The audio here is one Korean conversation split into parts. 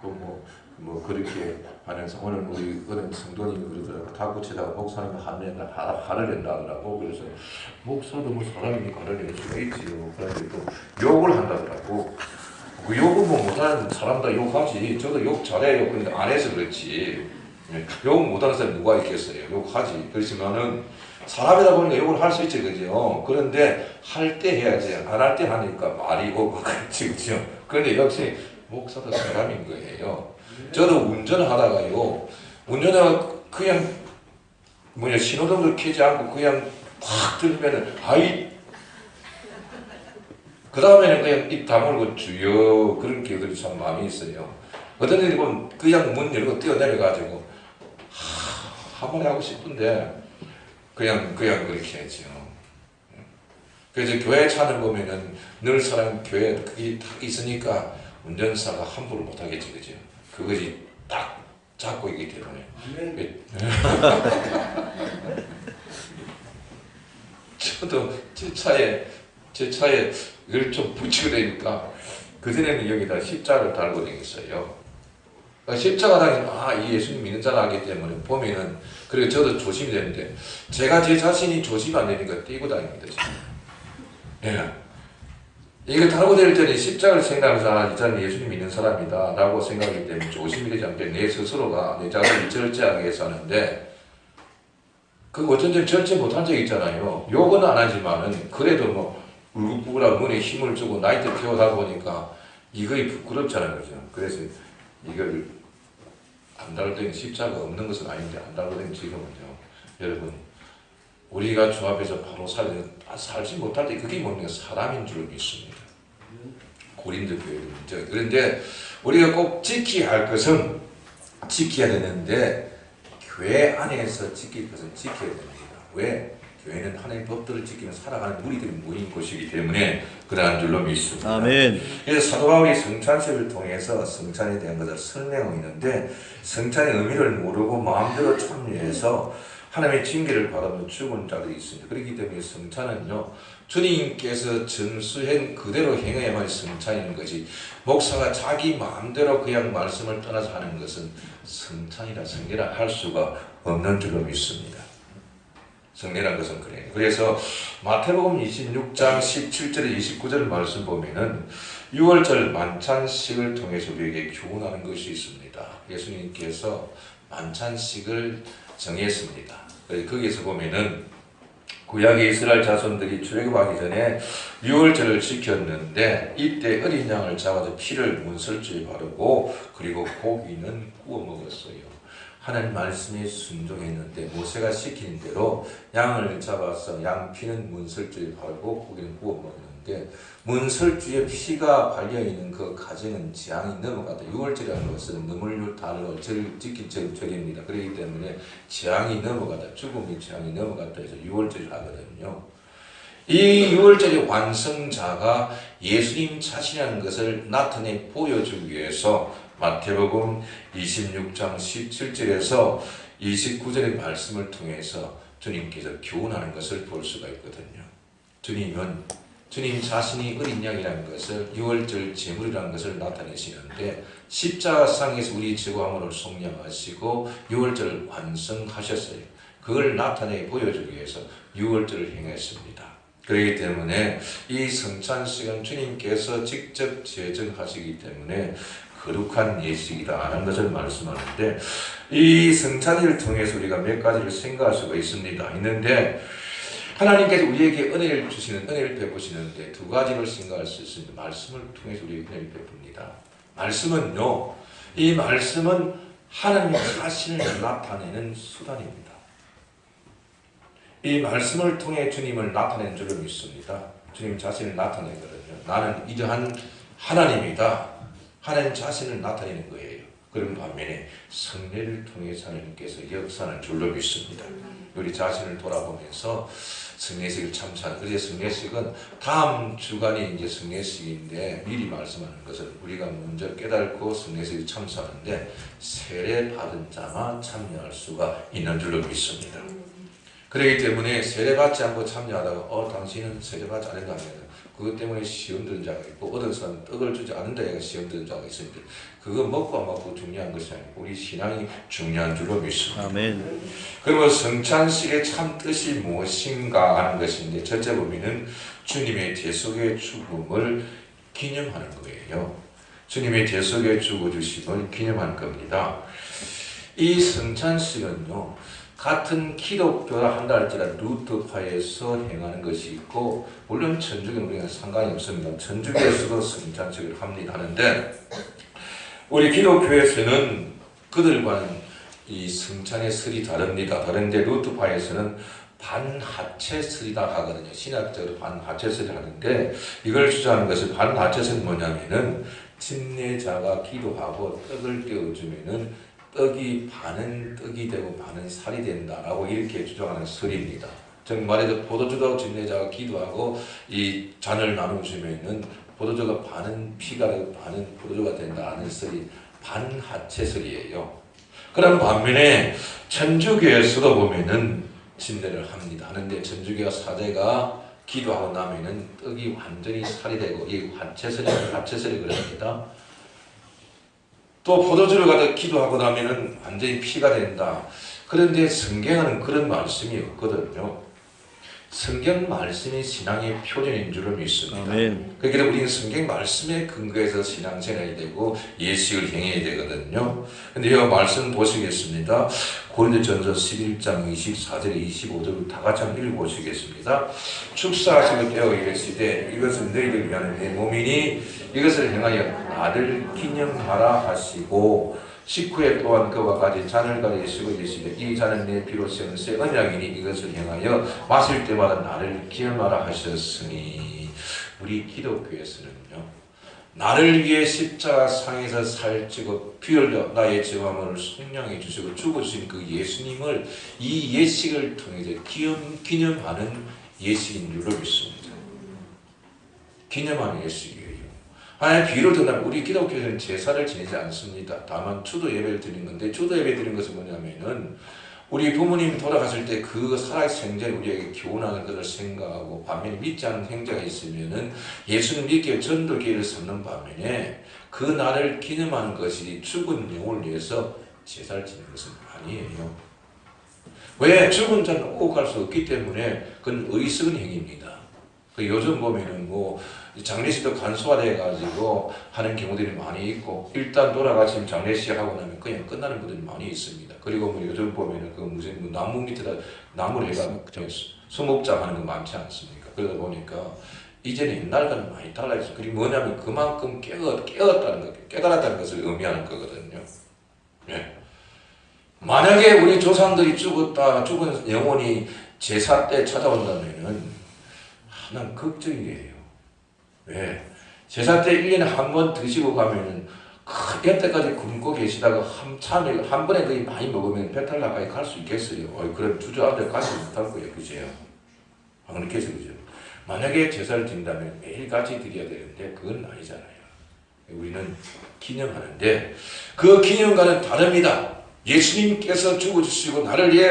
뭐 그렇게 하면서 오늘 우리 어른 성도님이 그러더라고. 탁구 치다가 목사님이 화를 낸다 하더라고. 그래서 목사도 뭐 사람이니 화를 낼 수가 있지요. 그런데 또 욕을 한다더라고. 그 욕은 뭐 못하는 사람다 욕하지. 저도 욕 잘해요. 근데 안 해서 그렇지. 욕 못하는 사람이 누가 있겠어요. 욕하지. 그렇지만은 사람이다 보니까 욕을 할 수 있지, 그죠? 그런데 할 때 해야지. 안 할 때 하니까 말이 오고 그렇지, 그죠? 그런데 역시 목사도 사람인 거예요. 저도 운전하다가요. 운전하다가 그냥 신호등도 켜지 않고 그냥 팍 들면은 그 다음에는 그냥 입 다물고 주여 그런 기억들이 참 많이 있어요. 어떤 일이 보면 그냥 문 열고 뛰어내려가지고 한번 하고 싶은데 그냥 그렇게 하죠. 그래서 교회 차를 보면은 늘 사람 교회 그게 딱 있으니까 운전사가 함부로 못하겠지, 그죠? 그것이 딱 잡고 있기 때문에. 저도 제 차에 이걸 좀 붙이고 다니까 그전에는 여기다 십자가를 달고 다녔어요. 십자가 다니면 이 예수님 믿는 자라 하기 때문에 보면은 그리고 저도 조심이 되는데 제가 제 자신이 조심이 안 되니까 띄고 다닙니다. 예. 이거 달고 다닐 때는 십자가를 생각하면서 이 사람이 예수님 믿는 사람이다 라고 생각하기 때문에 조심이 되지 않게 내 스스로가 내 자신을 절제하기 위해서 하는데 그 어쩐 때 절제 못한 적이 있잖아요. 욕은 안 하지만은 그래도 울긋불긋하고 눈에 힘을 주고 나이트 피워다 보니까 이거이 부끄럽잖아요. 그죠? 그래서 이걸 안 달고 십자가 없는 것은 아닌데 안 달고 다니는 지금은요. 여러분 우리가 주 앞에서 바로 살지 못할 때 그게 뭡니까? 사람인 줄 믿습니다. 고린도 교회는. 그런데 우리가 꼭 지켜야 할 것은 지켜야 되는데 교회 안에서 지킬 것은 지켜야 됩니다. 왜? 교회는 하나님의 법들을 지키며 살아가는 무리들이 모인 곳이기 때문에 그러한 줄로 믿습니다. 아멘. 그래서 사도 바울이 성찬식을 통해서 성찬에 대한 것을 설명하고 있는데 성찬의 의미를 모르고 마음대로 참여해서 하나님의 징계를 받으면 죽은 자들이 있습니다. 그렇기 때문에 성찬은요, 주님께서 전수행 그대로 행해야만 성찬인 것이 목사가 자기 마음대로 그냥 말씀을 떠나서 하는 것은 성찬이라 성례라 할 수가 없는 줄로 믿습니다. 성례란 것은 그래요. 그래서 마태복음 26장 17절에 29절 말씀 보면은 6월절 만찬식을 통해서 우리에게 교훈하는 것이 있습니다. 예수님께서 만찬식을 정했습니다. 거기에서 보면은 구약의 이스라엘 자손들이 출애굽하기 전에 6월절을 지켰는데 이때 어린 양을 잡아서 피를 문설주에 바르고 그리고 고기는 구워 먹었어요. 하나님 말씀에 순종했는데 모세가 시킨 대로 양을 잡아서 양 피는 문설주에 바르고 고기는 구워 먹었는데 문설주에 피가 발려있는 그 가정은 재앙이 넘어갔다. 6월절이라는 것은 너물 달로 절 지킨 절입니다. 그렇기 때문에 재앙이 넘어갔다. 죽음의 재앙이 넘어갔다 해서 6월절을 하거든요. 이 6월절의 완성자가 예수님 자신이라는 것을 나타내 보여주기 위해서 마태복음 26장 17절에서 29절의 말씀을 통해서 주님께서 교훈하는 것을 볼 수가 있거든요. 주님은 주님 자신이 어린 양이라는 것을 6월절 제물이라는 것을 나타내시는데 십자가상에서 우리 죄과함을 속량하시고 6월절을 완성하셨어요. 그걸 나타내 보여주기 위해서 6월절을 행했습니다. 그렇기 때문에 이 성찬식은 주님께서 직접 제정하시기 때문에 거룩한 예식이다 하는 것을 말씀하는데 이 성찬일을 통해서 우리가 몇 가지를 생각할 수가 있는데 하나님께서 우리에게 은혜를 주시는 은혜를 베푸시는데 두 가지를 생각할 수 있습니다. 말씀을 통해서 우리에게 은혜를 베풉니다. 말씀은요, 이 말씀은 하나님 자신을 나타내는 수단입니다. 이 말씀을 통해 주님을 나타낸 줄을 믿습니다. 주님 자신을 나타내거든요. 나는 이러한 하나님이다. 하나님 자신을 나타내는 거예요. 그런 반면에 성례를 통해서 하나님께서 역사하는 줄로 믿습니다. 우리 자신을 돌아보면서 성례식을 참사하는, 그래서 성례식은 다음 주간이 이제 성례식인데 미리 말씀하는 것은 우리가 먼저 깨닫고 성례식을 참사하는데 세례 받은 자만 참여할 수가 있는 줄로 믿습니다. 그렇기 때문에 세례받지 않고 참여하다가 당신은 세례받지 않는다 하면 그것 때문에 시험 드는 자가 있고 어떤 사람은 떡을 주지 않는다 해가 시험 드는 자가 있습니다. 그거 먹고 안 먹고 중요한 것이 아니고 우리 신앙이 중요한 줄로 믿습니다. 아멘. 그리고 성찬식의 참 뜻이 무엇인가 하는 것인데 첫째 범위는 주님의 대속의 죽음을 기념하는 거예요. 주님의 대속의 죽어주심을 기념하는 겁니다. 이 성찬식은요, 같은 기독교라 한다 할지라도 루터파에서 행하는 것이 있고, 물론 천주교는 우리가 상관이 없습니다. 천주교에서도 성찬식을 합니다. 하는데, 우리 기독교에서는 그들과는 이 성찬의 설이 다릅니다. 다른데 루터파에서는 반하체설이다 하거든요. 신학적으로 반하체설을 하는데, 이걸 주장하는 것은 반하체설은 뭐냐면은 침례자가 기도하고 떡을 떼어주면은 떡이 반은 떡이 되고 반은 살이 된다라고 이렇게 주장하는 설입니다. 즉 말해서 포도주도 침례자가 기도하고 이 잔을 나눠주면은 포도주가 반은 피가 되고 반은 포도주가 된다는 설이 반하체설이에요. 그런 반면에 천주교에서도 보면은 침례를 합니다. 하는데 천주교 사제가 기도하고 나면은 떡이 완전히 살이 되고 이 하체설이 그럽니다. 또 포도주를 갖다 기도하고 나면은 완전히 피가 된다. 그런데 성경에는 그런 말씀이 없거든요. 성경 말씀이 신앙의 표준인 줄로 믿습니다. 아멘. 그렇기 때문에 우리는 성경 말씀에 근거해서 신앙생활이 되고 예식을 행해야 되거든요. 근데 이 말씀 보시겠습니다. 고린도전서 11장 24절 25절 다 같이 한번 읽어보시겠습니다. 축사하시고 떼어 이르시되 이것은 너희를 위하는 내 몸이니 이것을 행하여 나를 기념하라 하시고 19회 또한 그와 같이 잔을 가지시고 이르시되 이 잔은 내 피로 세운 새 언약이니 이것을 행하여 마실 때마다 나를 기념하라 하셨으니. 우리 기독교에서는요, 나를 위해 십자가상에서 살찌고 피 흘려 나의 죄화물을 속량해 주시고 죽으신 그 예수님을 이 예식을 통해서 기념하는 예식인 줄로 믿습니다. 기념하는 예식이에요. 하나님 비유를 듣는다면 우리 기독교에서는 제사를 지내지 않습니다. 다만 추도 예배를 드리는 건데, 추도 예배 드리는 것은 뭐냐면은 우리 부모님이 돌아갔을 때 그 살아있는 생전에 우리에게 교훈하는 것을 생각하고, 반면에 믿지 않는 행자가 있으면은 예수님 믿기에 전도기회를 삼는 반면에 그 날을 기념하는 것이 죽은 영혼을 위해서 제사를 지내는 것은 아니에요. 왜? 죽은 자는 오고 갈 수 없기 때문에 그건 의식은 행위입니다. 요즘 보면은 뭐 장례식도 간소화돼 가지고 하는 경우들이 많이 있고, 일단 돌아가시면 장례식 하고 나면 그냥 끝나는 분들이 많이 있습니다. 그리고 뭐 요즘 보면은 그 무슨 나무 밑에다 나무를 해가 수목장 하는 거 많지 않습니까? 그러다 보니까 이제는 옛날과는 많이 달라졌어요. 그리고 뭐냐면 그만큼 깨달았다는 것을 의미하는 거거든요. 네. 만약에 우리 조상들이 죽은 영혼이 제사 때 찾아온다면은 난 걱정이에요. 왜? 제사 때 1년에 한 번 드시고 가면은 여태까지 굶고 계시다가 한 번에 거의 많이 먹으면 배탈 나까지 갈 수 있겠어요. 그럼 주저앉아 가지 못할 거예요. 그죠? 안 그렇겠어요. 그죠? 만약에 제사를 드린다면 매일같이 드려야 되는데 그건 아니잖아요. 우리는 기념하는데 그 기념과는 다릅니다. 예수님께서 죽어주시고 나를 위해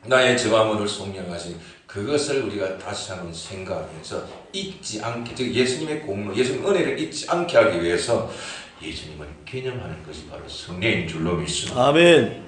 나의 죄화물을 속량하신 그것을 우리가 다시 한번 생각하면서 잊지 않게, 즉 예수님의 공로, 예수님 은혜를 잊지 않게 하기 위해서 예수님을 기념하는 것이 바로 성례인 줄로 믿습니다. 아멘.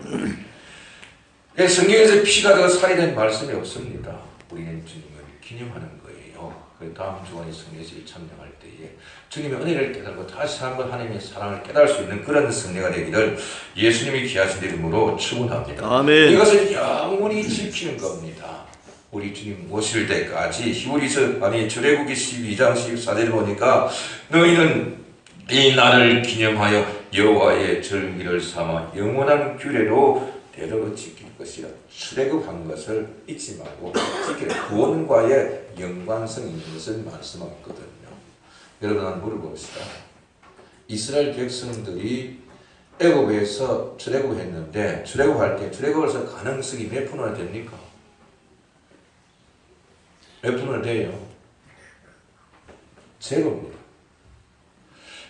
성경에서 피가 되어 살이 된 말씀이 없습니다. 우리는 주님을 기념하는 거예요. 그래서 다음 주간에 성례식을 참여할 때에 주님의 은혜를 깨달고 다시 한번 하나님의 사랑을 깨달을 수 있는 그런 성례가 되기를 예수님이 귀하신 이름으로 축원합니다. 아멘. 이것을 영원히 지키는 겁니다. 우리 주님 오실 때까지. 출애굽기 12장 14절에 보니까 너희는 이 날을 기념하여 여호와의 절기를 삼아 영원한 규례로 대대로 지킬 것이라. 출애굽한 것을 잊지 말고 지키라. 구원과의 연관성이 있는 것을 말씀하고 있거든요. 여러분 한번 물어봅시다. 이스라엘 백성들이 애굽에서 출애굽했는데 출애굽할 때 출애굽에서 가능성이 몇 프로나 됩니까? 몇 프로나 돼요? 제로입니다.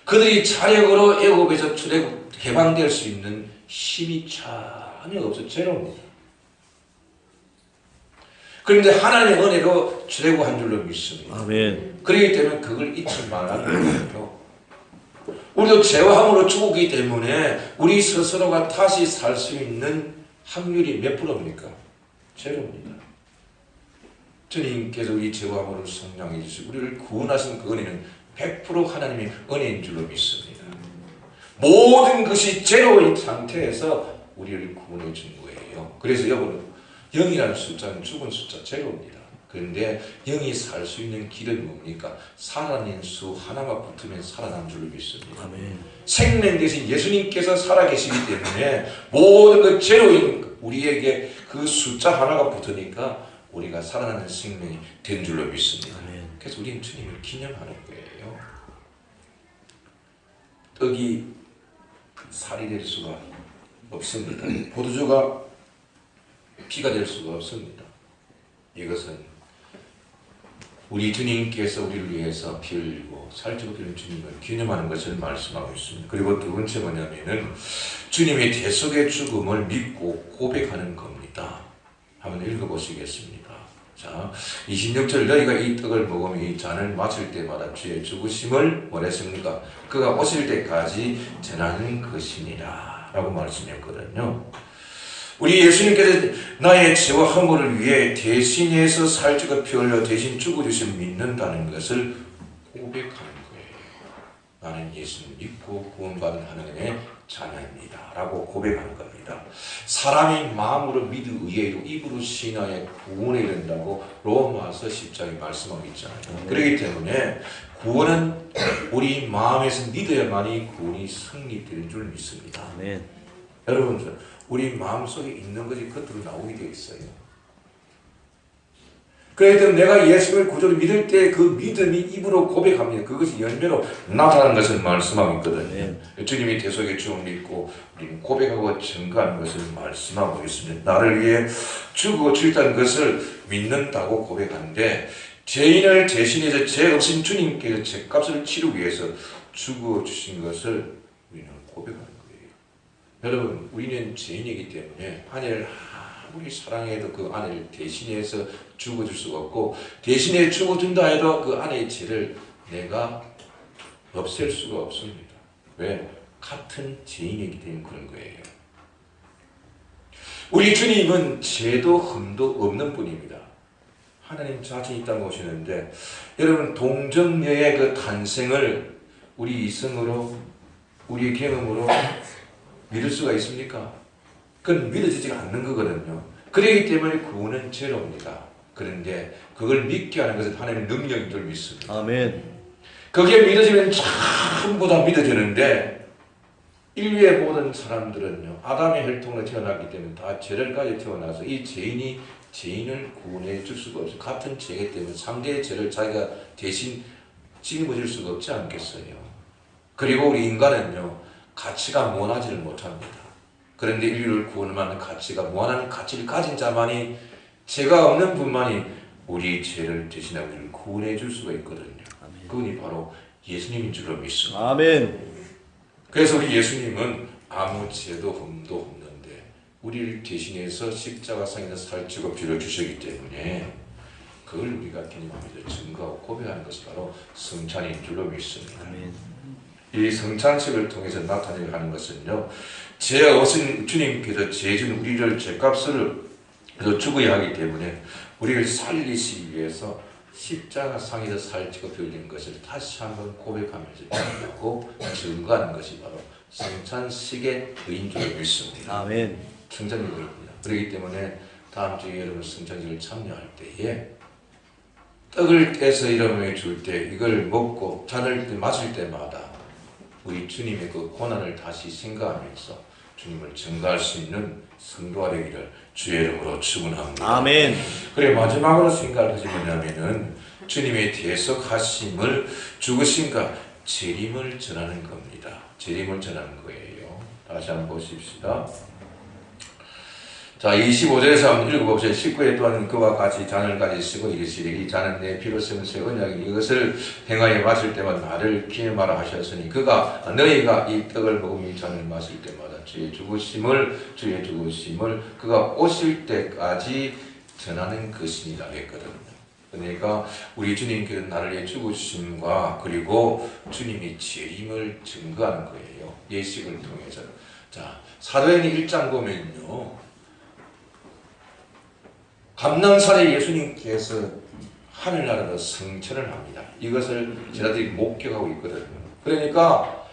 그들이 자력으로 애굽에서 출애굽 해방될 수 있는 힘이 전혀 없어. 제로입니다. 그런데 하나님의 은혜로 제거한 줄로 믿습니다. 아멘. 그렇기 때문에 그걸 잊지 말라는 거예요. 우리도 죄와함으로 죽었기 때문에 우리 스스로가 다시 살 수 있는 확률이 몇 프로입니까? 제로입니다. 주님께서 우리 죄와함으로 성량해 주시고 우리를 구원하신 그 은혜는 100% 하나님의 은혜인 줄로 믿습니다. 모든 것이 제로인 상태에서 우리를 구원해 준 거예요. 그래서 여러분 0이라는 숫자는 죽은 숫자 제로입니다. 그런데 0이 살 수 있는 길은 뭡니까? 살아낸 수 하나가 붙으면 살아난 줄로 믿습니다. 아멘. 생명 대신 예수님께서 살아계시기 때문에 모든 그 제로인 우리에게 그 숫자 하나가 붙으니까 우리가 살아나는 생명이 된 줄로 믿습니다. 아멘. 그래서 우리는 주님을 기념하는 거예요. 떡이 살이 될 수가 없습니다. 포도주가 피가 될 수가 없습니다. 이것은 우리 주님께서 우리를 위해서 피 흘리고 살찌고 피는 주님을 기념하는 것을 말씀하고 있습니다. 그리고 두 번째 뭐냐면은 주님의 대속의 죽음을 믿고 고백하는 겁니다. 한번 읽어보시겠습니다. 자, 26절 너희가 이 떡을 먹으며 이 잔을 마실 때마다 주의 죽으심을 원했습니까? 그가 오실 때까지 전하는 것이니라 라고 말씀했거든요. 우리 예수님께서 나의 죄와 허물을 위해 대신해서 살찌고 피 흘려 대신 죽어주심 믿는다는 것을 고백하는 거예요. 나는 예수님 믿고 구원받은 하나님의 자녀입니다 라고 고백하는 겁니다. 사람이 마음으로 믿어 의외로 입으로 신하에 구원에 이른다고 로마서 10장에 말씀하고 있잖아요. 그렇기 때문에 구원은 우리 마음에서 믿어야만이 구원이 성립되는 줄 믿습니다. 아멘. 여러분, 우리 마음속에 있는 것이 겉으로 나오게 되어 있어요. 그렇기 때문에 내가 예수를 구주로 믿을 때 그 믿음이 입으로 고백합니다. 그것이 열매로 나타나는 것을 말씀하고 있거든요. 주님이 대속의 죽음을 믿고 우리는 고백하고 증거하는 것을 말씀하고 있습니다. 나를 위해 죽어 주셨다는 것을 믿는다고 고백하는데 죄인을 대신해서 죄 없인 주님께서 죄값을 치르기 위해서 죽어 주신 것을 우리는 고백하는 거예요. 여러분, 우리는 죄인이기 때문에 아내를 아무리 사랑해도 그 아내를 대신해서 죽어줄 수가 없고 대신해 죽어준다 해도 그 아내의 죄를 내가 없앨 수가 없습니다. 왜? 같은 죄인이기 때문에 그런 거예요. 우리 주님은 죄도 흠도 없는 분입니다. 하나님 자신이 있다고 보시는데 여러분 동정녀의 그 탄생을 우리 이성으로 우리의 경험으로 믿을 수가 있습니까? 그건 믿어지지가 않는 거거든요. 그렇기 때문에 구원은 제로입니다. 그런데 그걸 믿게 하는 것은 하나님의 능력인 줄 믿습니다. 아멘. 그게 믿어지면 전부 다 믿어지는데 인류의 모든 사람들은요 아담의 혈통으로 태어났기 때문에 다 죄를 가지고 태어나서 이 죄인이 죄인을 구원해 줄 수가 없어요. 같은 죄이기 때문에 상대의 죄를 자기가 대신 짊어질 수가 없지 않겠어요. 그리고 우리 인간은요 가치가 무한하지를 못합니다. 그런데 인류를 구원하는 가치가 무한한 가치를 가진 자만이 죄가 없는 분만이 우리 죄를 대신하고 우리를 구원해 줄 수가 있거든요. 아멘. 그분이 바로 예수님인 줄로 믿습니다. 아멘. 그래서 우리 예수님은 아무 죄도 흠도 없는데 우리를 대신해서 십자가상에서 살찌고 피를 주셨기 때문에 그걸 우리가 기념하면서 증거하고 고백하는 것이 바로 성찬인 줄로 믿습니다. 아멘. 이 성찬식을 통해서 나타내려 하는 것은요 죄 없은 주님께서 죄진 우리를 죄값을 죽어야 하기 때문에 우리를 살리시기 위해서 십자가상에서 살찌고 피 흘린 것을 다시 한번 고백하면서 증거하고 증거하는 것이 바로 성찬식의 의인 줄로 믿습니다. 아멘. 성찬의 의입니다. 그렇기 때문에 다음 주에 여러분 성찬식을 참여할 때에 떡을 떼서 이름을 줄 때 이걸 먹고 잔을 마실 때마다 우리 주님의 그 고난을 다시 생각하면서 주님을 증거할 수 있는 성도가 되기를 주의 이름으로 축원합니다. 아멘. 그래 마지막으로 생각할 것이 뭐냐면은 주님의 대속하심을 죽으심과 재림을 전하는 겁니다. 재림을 전하는 거예요. 다시 한번 보십시다. 자, 25절에서 한번 읽어봅시다. 19회 또한 그와 같이 잔을 가지시고 이르시되 이 잔은 내 피로 쓰는 새 언약이니 이것을 행하여 마실 때마다 나를 기념하라 하셨으니 그가 너희가 이 떡을 먹으며 이 잔을 마실 때마다 주의 죽으심을 그가 오실 때까지 전하는 것이니라 했거든요. 그러니까 우리 주님께는 나를 위해 죽으심과 그리고 주님이 재림을 증거하는 거예요. 예식을 통해서. 자, 사도행전 1장 보면요. 감난산에 예수님께서 하늘나라로 승천을 합니다. 이것을 저희들이 목격하고 있거든요. 그러니까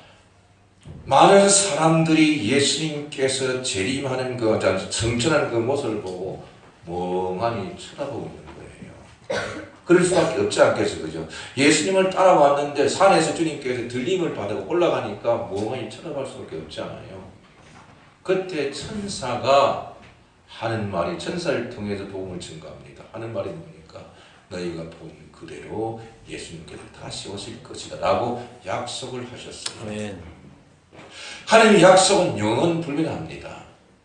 많은 사람들이 예수님께서 재림하는 그 승천하는 그 모습을 보고 멍하니 쳐다보고 있는 거예요. 그럴 수밖에 없지 않겠어요, 그죠? 예수님을 따라왔는데 산에서 주님께서 들림을 받고 올라가니까 멍하니 쳐다볼 수밖에 없지 않아요. 그때 천사가 하는 말이 천사를 통해서 복음을 증거합니다. 하는 말이 뭡니까? 너희가 본 그대로 예수님께서 다시 오실 것이다 라고 약속을 하셨어요. 아멘. 하나님의 약속은 영원 불변합니다.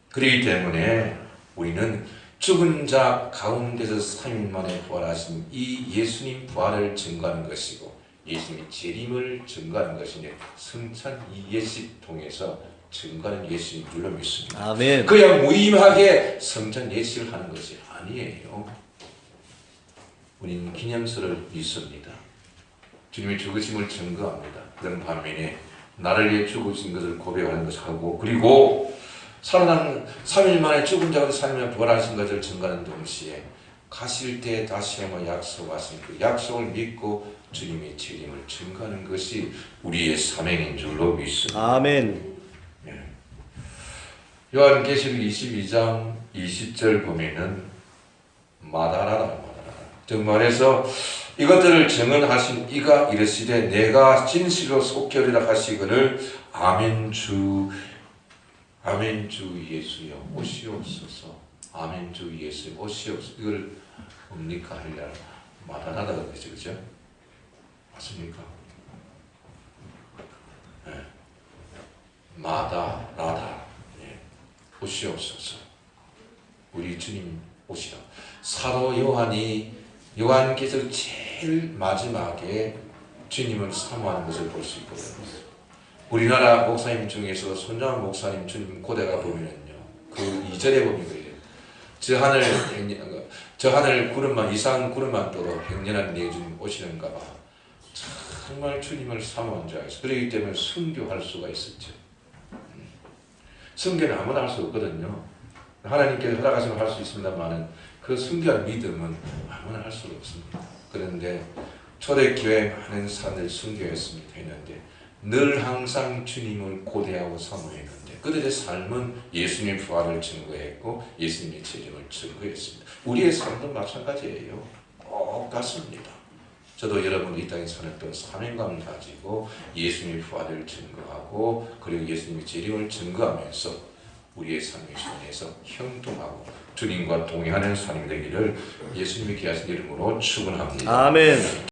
그렇기 때문에 우리는 죽은 자 가운데서 3일 만에 부활하신 이 예수님 부활을 증거하는 것이고 예수님의 재림을 증거하는 것인데 승천 이 예식 통해서 증거하는 예수님 줄로 믿습니다. 아멘. 그냥 무의미하게 성전 예식을 하는 것이 아니에요. 우리는 기념서를 믿습니다. 주님의 죽으심을 증거합니다. 그런 반면에 나를 위해 죽으신 것을 고백하는 것하고 그리고 살아난 3일 만에 죽은 자 가운데 3일 만에 부활하신 것을 증거하는 동시에 가실 때 다시 한번 약속하신 그 약속을 믿고 주님의 재림을 증거하는 것이 우리의 사명인 줄로 믿습니다. 아멘. 요한계시록 22장 20절 보면은 마다라라 즉 말해서 이것들을 증언하신 이가 이르시되 내가 진실로 속결이라 하시거늘 아멘 주 예수여 오시옵소서. 아멘 주 예수여 오시옵소서. 이걸 뭡니까 하려 마다라다 그러죠, 그죠? 맞습니까? 네. 마다라다 오시옵소서. 우리 주님 오시라. 사도 요한계시록 제일 마지막에 주님을 사모하는 것을 볼 수 있거든요. 우리나라 목사님 중에서 손정환 목사님 주님 고대가 보면은요, 그 2절에 보면 그래요. 저 하늘 구름만 이상 구름만 떠도 행렬한 내 주님 오시는가 봐. 정말 주님을 사모한 자가 있어. 그렇기 때문에 순교할 수가 있었죠. 순교는 아무나 할 수 없거든요. 하나님께서 허락하시면 할 수 있습니다만은 그 순교한 믿음은 아무나 할 수가 없습니다. 그런데 초대교회 많은 사람들이 순교했는데 늘 항상 주님을 고대하고 사모했는데 그들의 삶은 예수님의 부활을 증거했고 예수님의 재림을 증거했습니다. 우리의 삶도 마찬가지예요. 똑같습니다. 저도 여러분이 이 땅에 사는 동안 사명감을 가지고 예수님의 부활을 증거하고 그리고 예수님의 재림을 증거하면서 우리의 삶의 손에서 형통하고 주님과 동행하는 삶이 되기를 예수님이 귀하신 이름으로 축원합니다. 아멘.